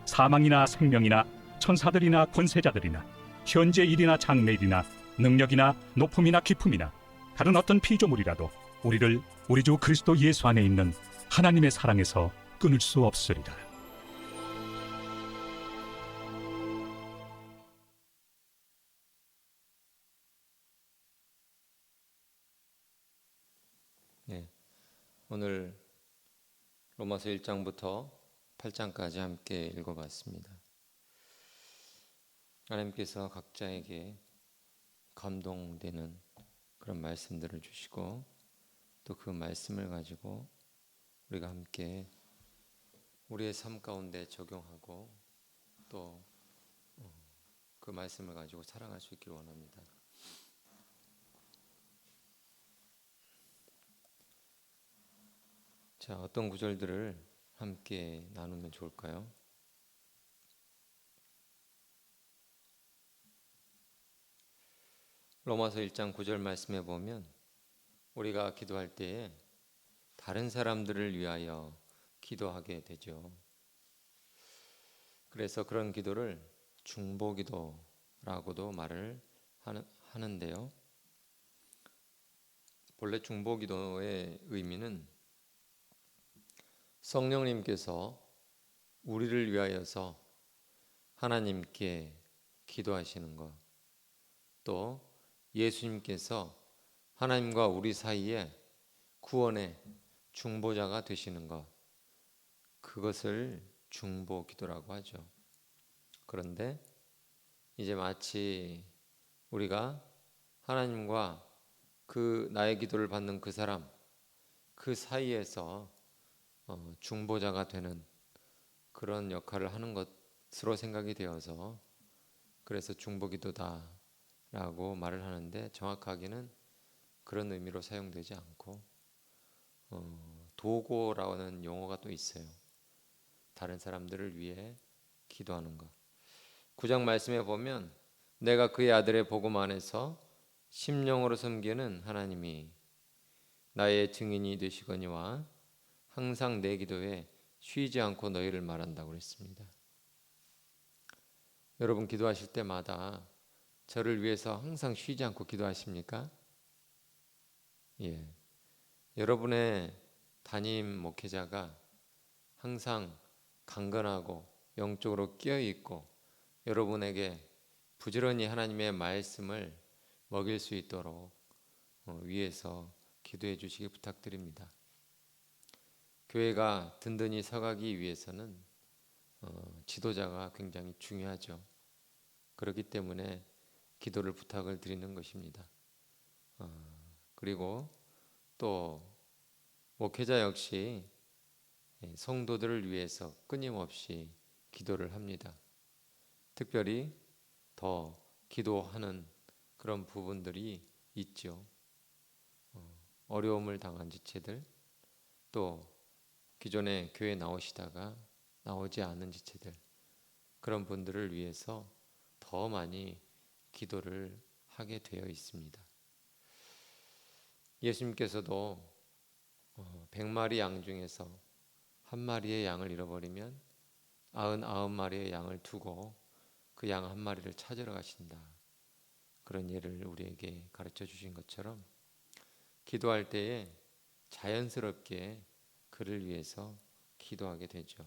사망이나 생명이나 천사들이나 권세자들이나 현재 일이나 장래일이나 능력이나 높음이나 깊음이나 다른 어떤 피조물이라도 우리를 우리 주 그리스도 예수 안에 있는 하나님의 사랑에서 끊을 수 없으리라. 네, 오늘 로마서 1장부터 8장까지 함께 읽어봤습니다. 하나님께서 각자에게 감동되는 그런 말씀들을 주시고 또 그 말씀을 가지고 우리가 함께 우리의 삶 가운데 적용하고 또 그 말씀을 가지고 살아갈 수 있길 원합니다. 자, 어떤 구절들을 함께 나누면 좋을까요? 로마서 1장 9절 말씀에 보면 우리가 기도할 때에 다른 사람들을 위하여 기도하게 되죠. 그래서 그런 기도를 중보기도라고도 말을 하는데요. 본래 중보기도의 의미는 성령님께서 우리를 위하여서 하나님께 기도하시는 것, 또 예수님께서 하나님과 우리 사이에 구원의 중보자가 되시는 것, 그것을 중보기도라고 하죠. 그런데 이제 마치 우리가 하나님과 그 나의 기도를 받는 그 사람, 그 사이에서 중보자가 되는 그런 역할을 하는 것으로 생각이 되어서 그래서 중보기도다라고 말을 하는데, 정확하게는 그런 의미로 사용되지 않고 도고라는 용어가 또 있어요. 다른 사람들을 위해 기도하는 것. 9장 말씀에 보면 내가 그의 아들의 복음 안에서 심령으로 섬기는 하나님이 나의 증인이 되시거니와 항상 내 기도에 쉬지 않고 너희를 말한다고 그랬습니다. 여러분 기도하실 때마다 저를 위해서 항상 쉬지 않고 기도하십니까? 예. 여러분의 담임 목회자가 항상 강건하고 영적으로 끼어 있고 여러분에게 부지런히 하나님의 말씀을 먹일 수 있도록 위해서 기도해 주시기 부탁드립니다. 교회가 든든히 서가기 위해서는 지도자가 굉장히 중요하죠. 그렇기 때문에 기도를 부탁을 드리는 것입니다. 그리고 또 목회자 역시 성도들을 위해서 끊임없이 기도를 합니다. 특별히 더 기도하는 그런 부분들이 있죠. 어려움을 당한 지체들, 또 기존에 교회 나오시다가 나오지 않은 지체들, 그런 분들을 위해서 더 많이 기도를 하게 되어 있습니다. 예수님께서도 100마리 양 중에서 한 마리의 양을 잃어버리면 99마리의 양을 두고 그 양 한 마리를 찾으러 가신다. 그런 예를 우리에게 가르쳐 주신 것처럼 기도할 때에 자연스럽게 그를 위해서 기도하게 되죠.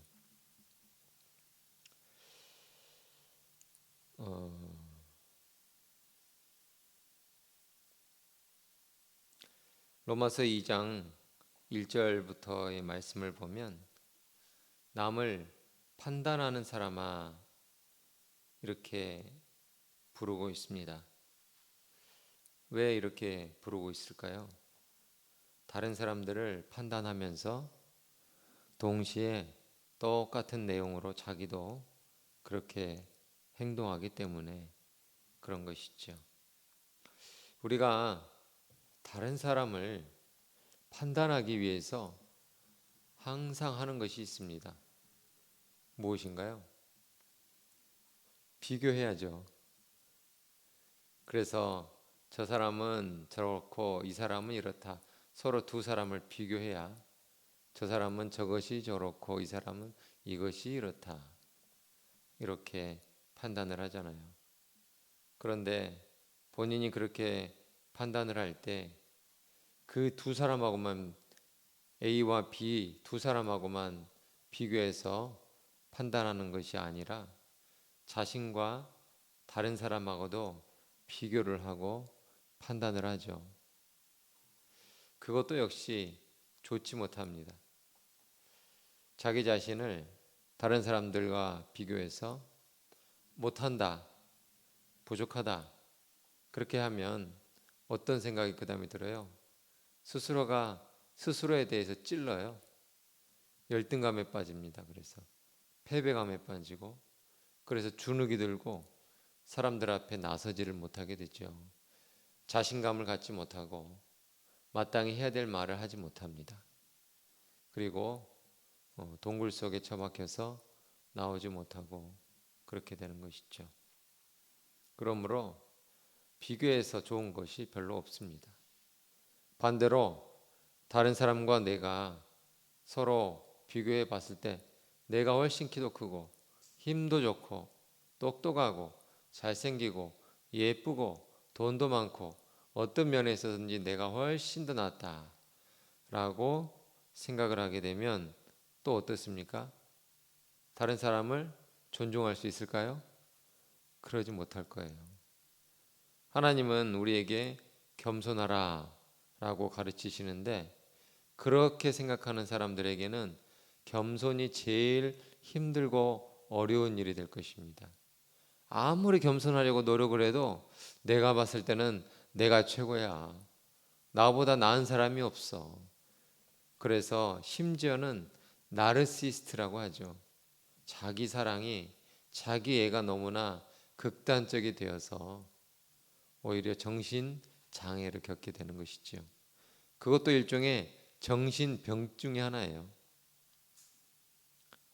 로마서 2장 1절부터의 말씀을 보면 남을 판단하는 사람아 이렇게 부르고 있습니다. 왜 이렇게 부르고 있을까요? 다른 사람들을 판단하면서 동시에 똑같은 내용으로 자기도 그렇게 행동하기 때문에 그런 것이죠. 우리가 다른 사람을 판단하기 위해서 항상 하는 것이 있습니다. 무엇인가요? 비교해야죠. 그래서 저 사람은 저렇고 이 사람은 이렇다. 서로 두 사람을 비교해야 저 사람은 저것이 저렇고 이 사람은 이것이 이렇다. 이렇게 판단을 하잖아요. 그런데 본인이 그렇게 판단을 할 때 그 두 사람하고만 A와 B 두 사람하고만 비교해서 판단하는 것이 아니라 자신과 다른 사람하고도 비교를 하고 판단을 하죠. 그것도 역시 좋지 못합니다. 자기 자신을 다른 사람들과 비교해서 못한다, 부족하다 그렇게 하면 어떤 생각이 그 다음에 들어요? 스스로가 스스로에 대해서 찔러요. 열등감에 빠집니다. 그래서 패배감에 빠지고 그래서 주눅이 들고 사람들 앞에 나서지를 못하게 되죠. 자신감을 갖지 못하고 마땅히 해야 될 말을 하지 못합니다. 그리고 동굴 속에 처박혀서 나오지 못하고 그렇게 되는 것이죠. 그러므로 비교해서 좋은 것이 별로 없습니다. 반대로 다른 사람과 내가 서로 비교해 봤을 때 내가 훨씬 키도 크고 힘도 좋고 똑똑하고 잘생기고 예쁘고 돈도 많고 어떤 면에 있어서든지 내가 훨씬 더 낫다라고 생각을 하게 되면 또 어떻습니까? 다른 사람을 존중할 수 있을까요? 그러지 못할 거예요. 하나님은 우리에게 겸손하라 라고 가르치시는데 그렇게 생각하는 사람들에게는 겸손이 제일 힘들고 어려운 일이 될 것입니다. 아무리 겸손하려고 노력을 해도 내가 봤을 때는 내가 최고야. 나보다 나은 사람이 없어. 그래서 심지어는 나르시스트라고 하죠. 자기 사랑이 자기 애가 너무나 극단적이 되어서 오히려 정신 장애를 겪게 되는 것이죠. 그것도 일종의 정신병 중의 하나예요.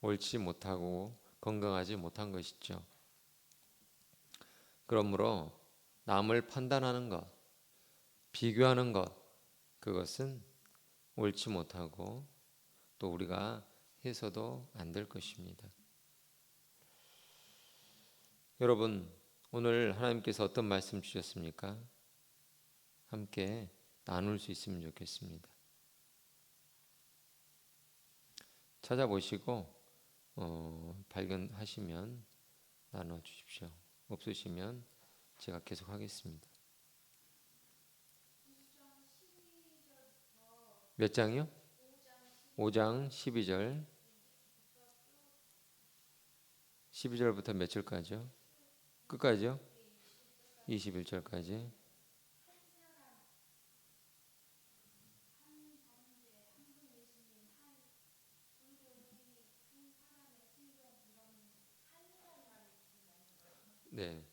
옳지 못하고 건강하지 못한 것이죠. 그러므로 남을 판단하는 것, 비교하는 것, 그것은 옳지 못하고 또 우리가 해서도 안 될 것입니다. 여러분, 오늘 하나님께서 어떤 말씀 주셨습니까? 함께 나눌 수 있으면 좋겠습니다. 찾아보시고 발견하시면 나눠주십시오. 없으시면 제가 계속 하겠습니다. 몇 장이요? 5장 12절. 12절부터 몇 절까지요? 끝까지요? 21절까지. 네.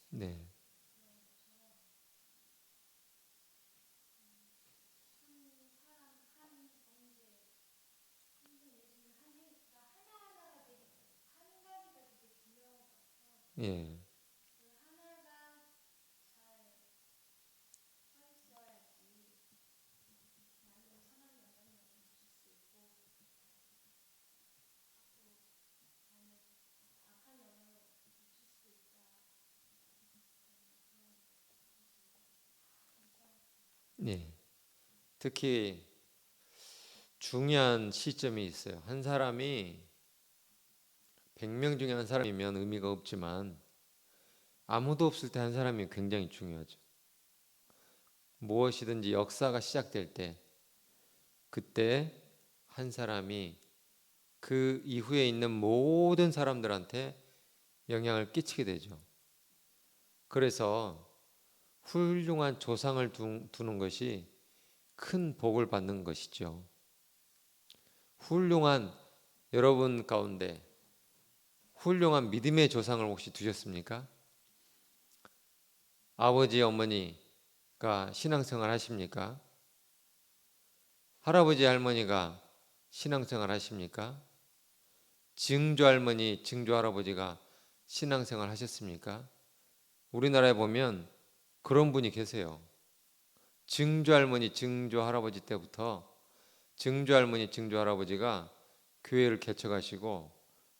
네. 예. 네. 특히 중요한 시점이 있어요. 한 사람이 100명 중에 한 사람이면 의미가 없지만 아무도 없을 때 한 사람이 굉장히 중요하죠. 무엇이든지 역사가 시작될 때 그때 한 사람이 그 이후에 있는 모든 사람들한테 영향을 끼치게 되죠. 그래서 훌륭한 조상을 두는 것이 큰 복을 받는 것이죠. 훌륭한 여러분 가운데 훌륭한 믿음의 조상을 혹시 두셨습니까? 아버지, 어머니가 신앙생활 하십니까? 할아버지, 할머니가 신앙생활 하십니까? 증조 할머니, 증조 할아버지가 신앙생활 하셨습니까? 우리나라에 보면 그런 분이 계세요. 증조 할머니, 증조 할아버지 때부터 증조 할머니, 증조 할아버지가 교회를 개척하시고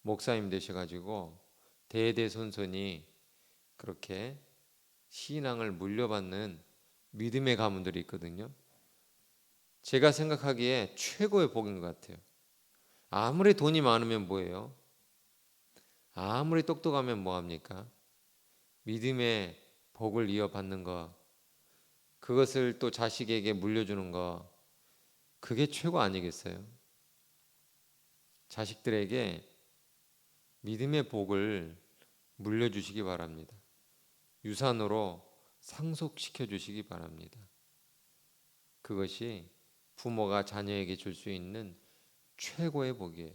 목사님 되셔가지고 대대손손이 그렇게 신앙을 물려받는 믿음의 가문들이 있거든요. 제가 생각하기에 최고의 복인 것 같아요. 아무리 돈이 많으면 뭐예요? 아무리 똑똑하면 뭐합니까? 믿음의 복을 이어받는 것, 그것을 또 자식에게 물려주는 것, 그게 최고 아니겠어요? 자식들에게 믿음의 복을 물려주시기 바랍니다. 유산으로 상속시켜 주시기 바랍니다. 그것이 부모가 자녀에게 줄 수 있는 최고의 복이에요.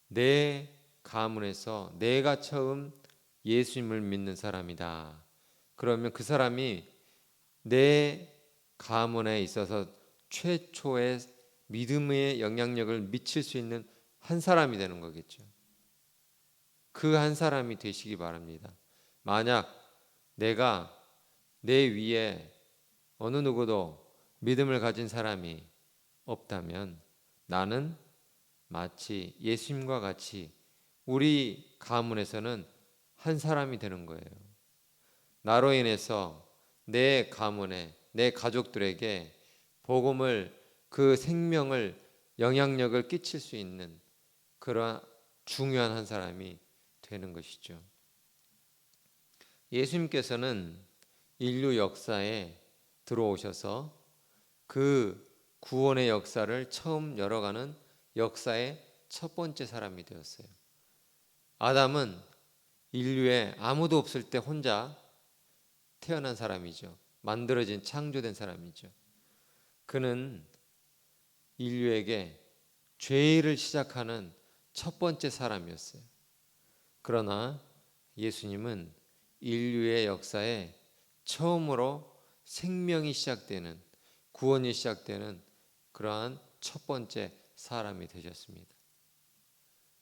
내 가문에서 내가 처음 예수님을 믿는 사람이다. 그러면 그 사람이 내 가문에 있어서 최초의 믿음의 영향력을 미칠 수 있는 한 사람이 되는 거겠죠. 그 한 사람이 되시기 바랍니다. 만약 내가 내 위에 어느 누구도 믿음을 가진 사람이 없다면 나는 마치 예수님과 같이 우리 가문에서는 한 사람이 되는 거예요. 나로 인해서 내 가문에, 내 가족들에게 복음을, 그 생명을, 영향력을 끼칠 수 있는 그러한 중요한 한 사람이 되는 것이죠. 예수님께서는 인류 역사에 들어오셔서 그 구원의 역사를 처음 열어가는 역사의 첫 번째 사람이 되었어요. 아담은 인류에 아무도 없을 때 혼자 태어난 사람이죠. 만들어진, 창조된 사람이죠. 그는 인류에게 죄를 시작하는 첫 번째 사람이었어요. 그러나 예수님은 인류의 역사에 처음으로 생명이 시작되는, 구원이 시작되는 그러한 첫 번째 사람이 되셨습니다.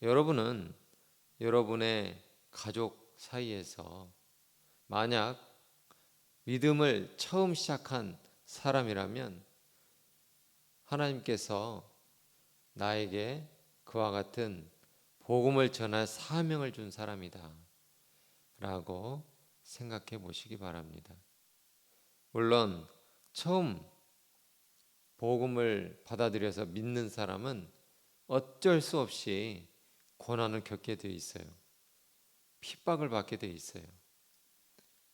여러분은 여러분의 가족 사이에서 만약 믿음을 처음 시작한 사람이라면 하나님께서 나에게 그와 같은 복음을 전할 사명을 준 사람이다 라고 생각해 보시기 바랍니다. 물론 처음 복음을 받아들여서 믿는 사람은 어쩔 수 없이 고난을 겪게 돼 있어요. 핍박을 받게 돼 있어요.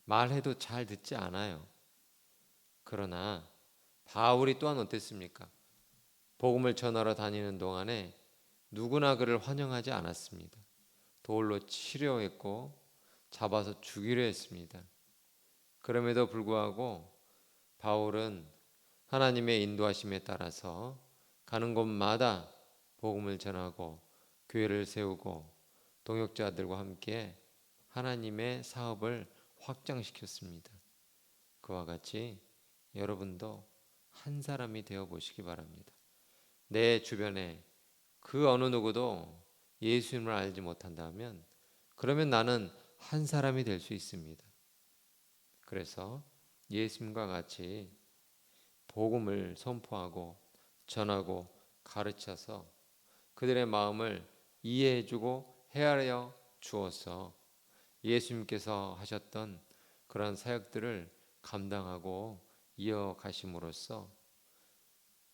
말해도 잘 듣지 않아요. 그러나 바울이 또한 어땠습니까? 복음을 전하러 다니는 동안에 누구나 그를 환영하지 않았습니다. 돌로 치려 했고 잡아서 죽이려 했습니다. 그럼에도 불구하고 바울은 하나님의 인도하심에 따라서 가는 곳마다 복음을 전하고 교회를 세우고 동역자들과 함께 하나님의 사업을 확장시켰습니다. 그와 같이 여러분도 한 사람이 되어 보시기 바랍니다. 내 주변에 그 어느 누구도 예수님을 알지 못한다면 그러면 나는 한 사람이 될 수 있습니다. 그래서 예수님과 같이 복음을 선포하고 전하고 가르쳐서 그들의 마음을 이해해주고 헤아려 주어서 예수님께서 하셨던 그런 사역들을 감당하고 이어가심으로써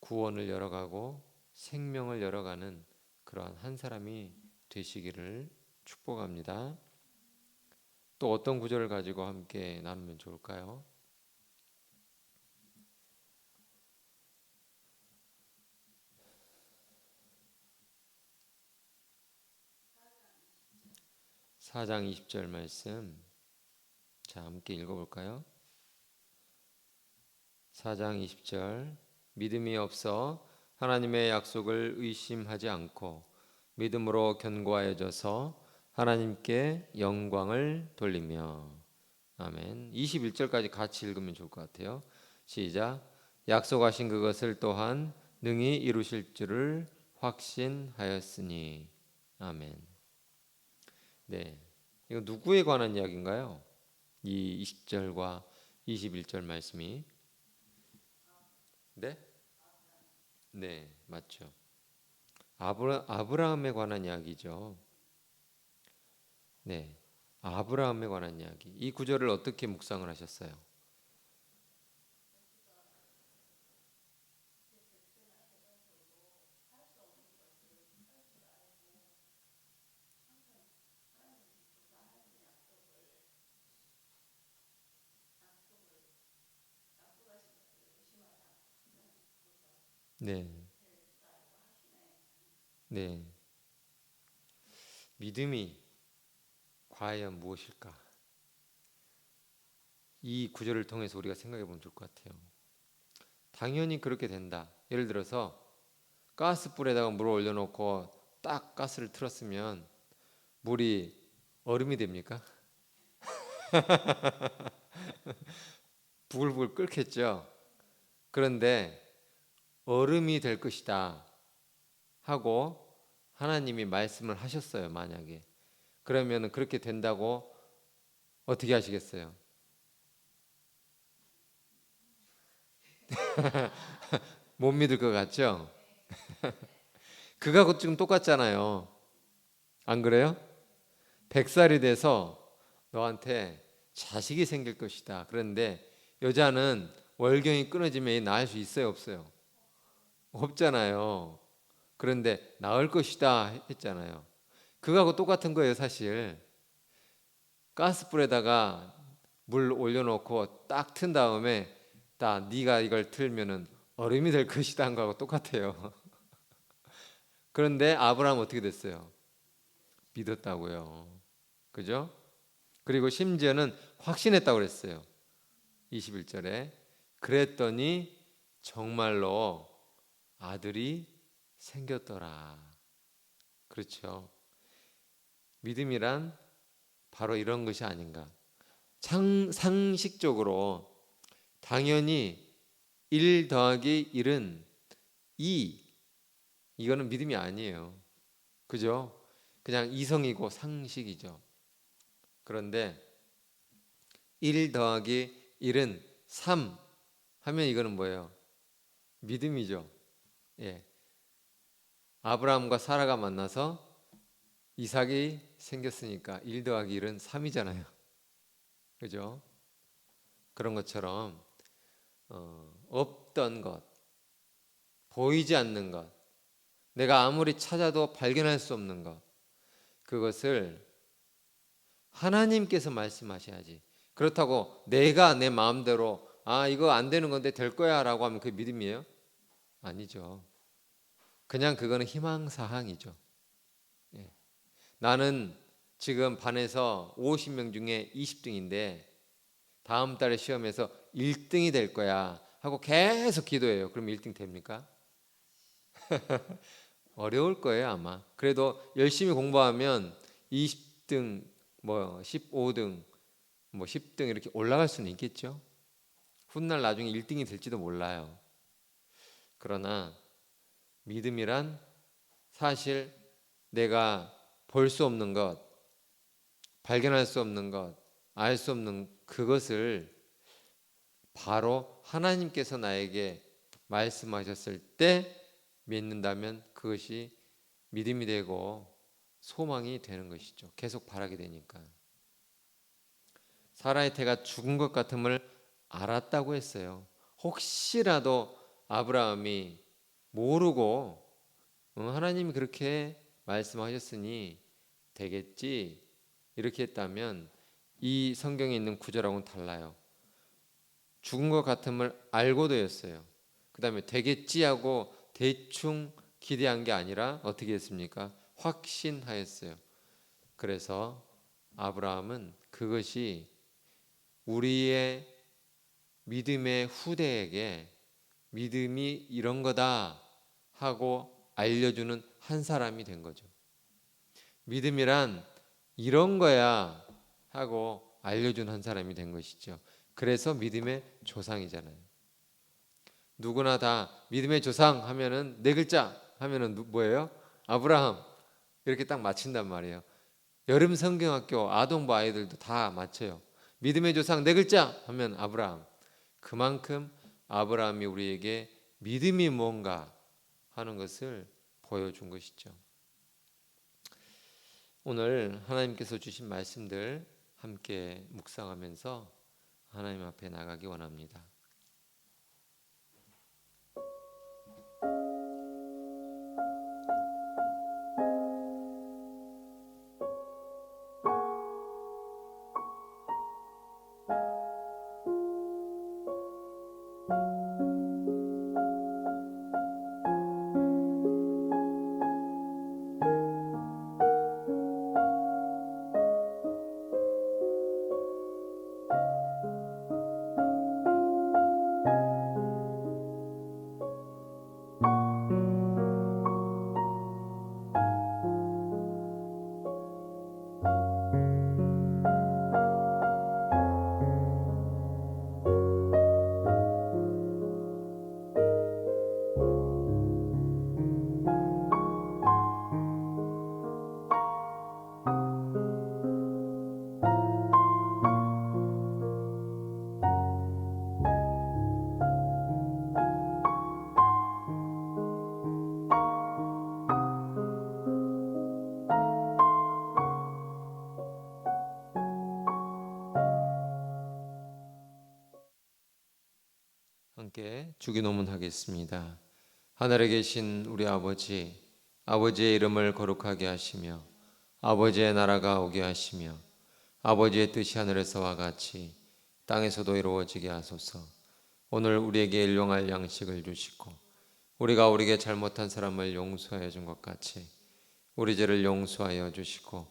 구원을 열어가고 생명을 열어가는 그러한 한 사람이 되시기를 축복합니다. 또 어떤 구절을 가지고 함께 나누면 좋을까요? 사장 20절 말씀, 자 함께 읽어볼까요? 4장 20절, 믿음이 없어 하나님의 약속을 의심하지 않고 믿음으로 견고하여져서 하나님께 영광을 돌리며. 아멘. 21절까지 같이 읽으면 좋을 것 같아요. 시작. 약속하신 그것을 또한 능히 이루실 줄을 확신하였으니. 아멘. 네, 이거 누구에 관한 이야기인가요? 이 20절과 21절 말씀이. 네? 네, 맞죠. 아브라함에 관한 이야기죠. 네, 아브라함에 관한 이야기. 이 구절을 어떻게 묵상을 하셨어요? 네, 네. 믿음이 과연 무엇일까? 이 구절을 통해서 우리가 생각해 보면 좋을 것 같아요. 당연히 그렇게 된다. 예를 들어서 가스불에다가 물을 올려놓고 딱 가스를 틀었으면 물이 얼음이 됩니까? 부글부글 끓겠죠. 그런데 얼음이 될 것이다 하고 하나님이 말씀을 하셨어요. 만약에 그러면 그렇게 된다고 어떻게 하시겠어요? 못 믿을 것 같죠? 그거하고 지금 똑같잖아요. 안 그래요? 100살이 돼서 너한테 자식이 생길 것이다. 그런데 여자는 월경이 끊어지면 낳을 수 있어요, 없어요? 없잖아요. 그런데 낳을 것이다 했잖아요. 그거하고 똑같은 거예요, 사실. 가스불에다가 물 올려놓고 딱 튼 다음에 딱 네가 이걸 틀면은 얼음이 될 것이다 한 거하고 똑같아요. 그런데 아브라함 어떻게 됐어요? 믿었다고요. 그죠? 그리고 심지어는 확신했다고 그랬어요. 21절에 그랬더니 정말로 아들이 생겼더라. 그렇죠. 믿음이란 바로 이런 것이 아닌가. 상식적으로 당연히 1 더하기 1은 2. 이거는 믿음이 아니에요. 그죠? 그냥 이성이고 상식이죠. 그런데 1 더하기 1은 3 하면 이거는 뭐예요? 믿음이죠. 예. 아브라함과 사라가 만나서 이삭이 생겼으니까 1 더하기 1은 3이잖아요. 그죠? 그런 것처럼 없던 것, 보이지 않는 것, 내가 아무리 찾아도 발견할 수 없는 것, 그것을 하나님께서 말씀하셔야지. 그렇다고 내가 내 마음대로 이거 안 되는 건데 될 거야 라고 하면 그게 믿음이에요? 아니죠. 그냥 그거는 희망사항이죠. 예. 나는 지금 반에서 50명 중에 20등인데 다음 달에 시험에서 1등이 될 거야 하고 계속 기도해요. 그럼 1등 됩니까? 어려울 거예요 아마. 그래도 열심히 공부하면 20등, 뭐 15등, 뭐 10등 이렇게 올라갈 수는 있겠죠. 훗날 나중에 1등이 될지도 몰라요. 그러나 믿음이란 사실 내가 볼 수 없는 것, 발견할 수 없는 것, 알 수 없는 그것을 바로 하나님께서 나에게 말씀하셨을 때 믿는다면 그것이 믿음이 되고 소망이 되는 것이죠. 계속 바라게 되니까. 사라의 태가 죽은 것 같음을 알았다고 했어요. 혹시라도 아브라함이 모르고 하나님이 그렇게 말씀하셨으니 되겠지 이렇게 했다면 이 성경에 있는 구절하고는 달라요. 죽은 것 같음을 알고도 했어요. 그 다음에 되겠지 하고 대충 기대한 게 아니라 어떻게 했습니까? 확신하였어요. 그래서 아브라함은 그것이 우리의 믿음의 후대에게 믿음이 이런 거다 하고 알려주는 한 사람이 된 거죠. 믿음이란 이런 거야 하고 알려준 한 사람이 된 것이죠. 그래서 믿음의 조상이잖아요. 누구나 다 믿음의 조상 하면은 네 글자 하면은 뭐예요? 아브라함 이렇게 딱 맞힌단 말이에요. 여름 성경학교 아동부 아이들도 다 맞춰요. 믿음의 조상 네 글자 하면 아브라함. 그만큼 아브라함이 우리에게 믿음이 뭔가 하는 것을 보여준 것이죠. 오늘 하나님께서 주신 말씀들 함께 묵상하면서 하나님 앞에 나가기 원합니다. 함께 주기도문 하겠습니다. 하늘에 계신 우리 아버지, 아버지의 이름을 거룩하게 하시며 아버지의 나라가 오게 하시며 아버지의 뜻이 하늘에서와 같이 땅에서도 이루어지게 하소서. 오늘 우리에게 일용할 양식을 주시고 우리가 우리에게 잘못한 사람을 용서해 준 것 같이 우리 죄를 용서하여 주시고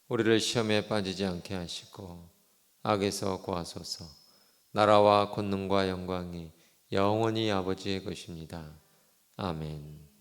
우리를 시험에 빠지지 않게 하시고 악에서 구하소서. 나라와 권능과 영광이 영원히 아버지의 것입니다. 아멘.